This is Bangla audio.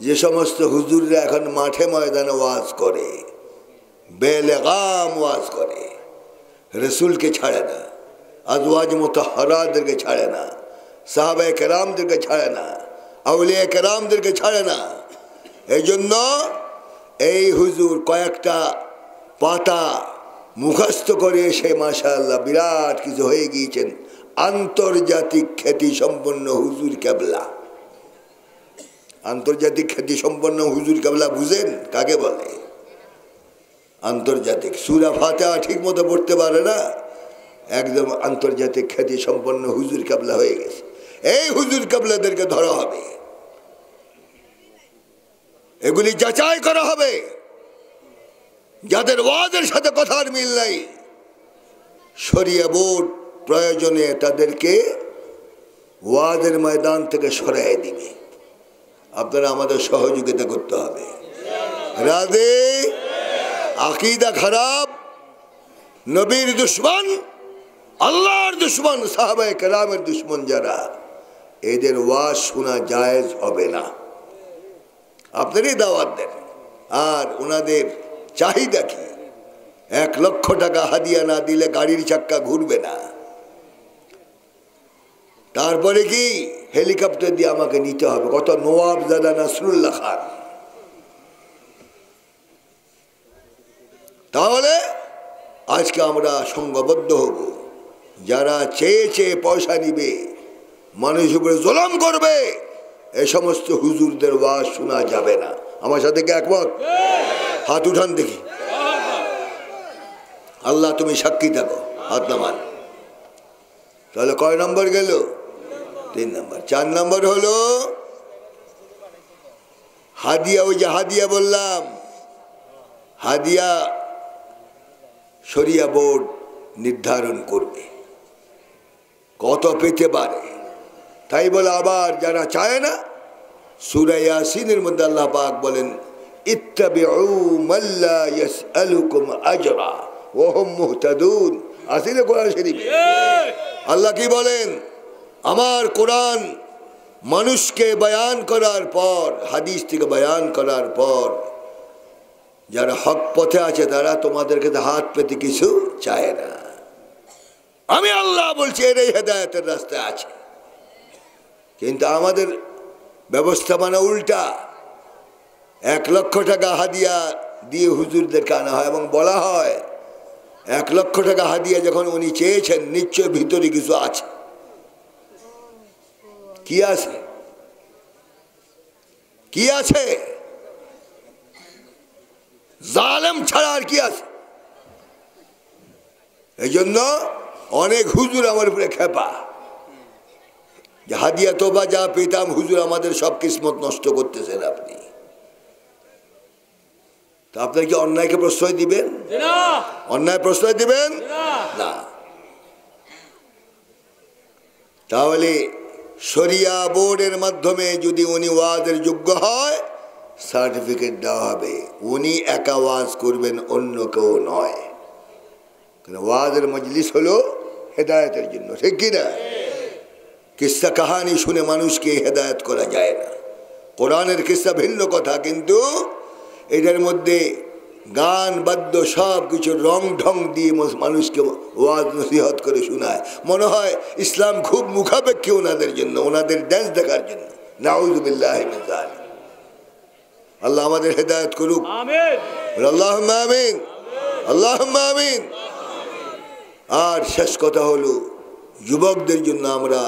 যে সমস্ত হুজুররা এখন মাঠে ময়দানে ওয়াজ করে, বেলেগাম ওয়াজ করে, রসুলকে ছাড়ে না, আজওয়াজ মুতাহহারাদেরকে ছাড়ে না, সাহাবায়ে কেরামদেরকে ছাড়ে না, আউলিয়া কেরামদেরকে ছাড়ে না। এই জন্য এই হুজুর কয়েকটা পাতা মুখস্থ করে এসে মাশাআল্লাহ বিরাট কিছু হয়ে গিয়েছেন, আন্তর্জাতিক খ্যাতি সম্পন্ন হুজুর কেবলা। আন্তর্জাতিক খ্যাতি সম্পন্ন হুজুর কেবলা বুঝেন কাকে বলে? আন্তর্জাতিক সূরা ফাতিহা ঠিক মতো পড়তে পারে না, একদম আন্তর্জাতিক খ্যাতি সম্পন্ন হুজুর কেবলা হয়ে গেছে। এই হুজুর কেবলাদেরকে ধরা হবে, এগুলি যাচাই করা হবে। যাদের ওয়াজের সাথে কথার মিল নাই, শরিয়া বোর্ড প্রয়োজনে তাদেরকে ওয়াজের ময়দান থেকে সরাই দিবে। আপনারা আমাদের সহযোগিতা করতে হবে। রাধে। আকীদা খারাপ, নবীর দুশমন, আল্লাহর দুশমন, সাহাবায়ে কেরামের দুশমন যারা, এদের ওয়াজ শোনা জায়েজ হবে না। আপনারই দাওয়াত দেন। আর ওনাদের চাহিদা কি? 1 লক্ষ টাকা হাদিয়া না দিলে গাড়ির চাক্কা ঘুরবে না। তারপরে কি হেলিকপ্টার দিয়ে আমাকে নিতে হবে। কত নওয়াবজাদা নাসরুল্লাহ খান। তাহলে আজকে আমরা সংঘবদ্ধ হব। যারা চেয়ে চেয়ে পয়সা নিবে, মানুষ উপরে জুলুম করবে, এই সমস্ত হুজুরদের ওয়াজ শোনা যাবে না। আমার সাথে কি একমত? হাত উঠান দেখি। আল্লাহ তুমি সাক্ষী থাকো, হাত নামান। তাহলে কয় নম্বর গেল? 3 নম্বর। 4 নম্বর হলো হাদিয়া। ওই যে হাদিয়া বললাম, হাদিয়া শরিয়া বোর্ড নির্ধারণ করবে কত পেতে পারে। তাই বলে আবার যারা চায় না, সূরা ইয়াসিনের মধ্যে আল্লাহ পাক বলেন ইত্তাবিউ মান লা ইয়াসআলুকুম আজরা ওয়া হুম মুহতাদুন। আসলে কোরআন শরীফ আল্লাহ কি বলেন? আমার কোরআন মানুষকে বয়ান করার পর, হাদিস থেকে বয়ান করার পর, যারা হক পথে আছে তারা তোমাদের কাছে হাত পেতে কিছু চায় না। আমি আল্লাহ বলছি এরাই হেদায়েতের রাস্তায় আছে। কিন্তু আমাদের ব্যবস্থাপনা উল্টা। 1 লক্ষ টাকা হাদিয়া দিয়ে হুজুরদেরকে আনা হয় এবং বলা হয় 1 লক্ষ টাকা হাদিয়া যখন উনি চেয়েছেন, নিশ্চয় ভিতরে কিছু আছে। কি আছে? কি আছে? জালেম ছাড়া আর কি আছে? এই জন্য অনেক হুজুর আমার উপরে খেপা, যে হাদিয়া তোবা যা পেতাম হুজুর আমাদের সব কিসমত নষ্ট করতেছেন আপনি। তা আপনার কি অন্যায়কে প্রশ্রয় দিবেন? অন্যায় প্রশ্রয় দিবেন না। তাহলে শরিয়া বোর্ডের মাধ্যমে যদি উনি ওয়াজের যোগ্য হয়, সার্টিফিকেট দেওয়া হবে। উনি একা ওয়াজ করবেন, অন্য কেউ নয়। ওয়াজের মজলিস হলো হেদায়েতের জন্য, ঠিক কিনা? কিস্সা কাহানি শুনে মানুষকে হেদায়েত করা যায় না। কোরআনের কিস্সা ভিন্ন কথা, কিন্তু এটার মধ্যে গান বাদ্য সব কিছু রং ঢং দিয়ে মানুষকে ওয়াজ নসিহত করে শোনায়। মনে হয় ইসলাম খুব মুখাপেক্ষী ওনাদের জন্য, ওনাদের ড্যান্স দেখার জন্য। নাউযুবিল্লাহি মিন যালিক। আল্লাহ আমাদের হেদায়েত করুক। আমিন। আল্লাহুম্মা আমিন, আল্লাহুম্মা আমিন। আর শেষ কথা হলো যুবকদের জন্য আমরা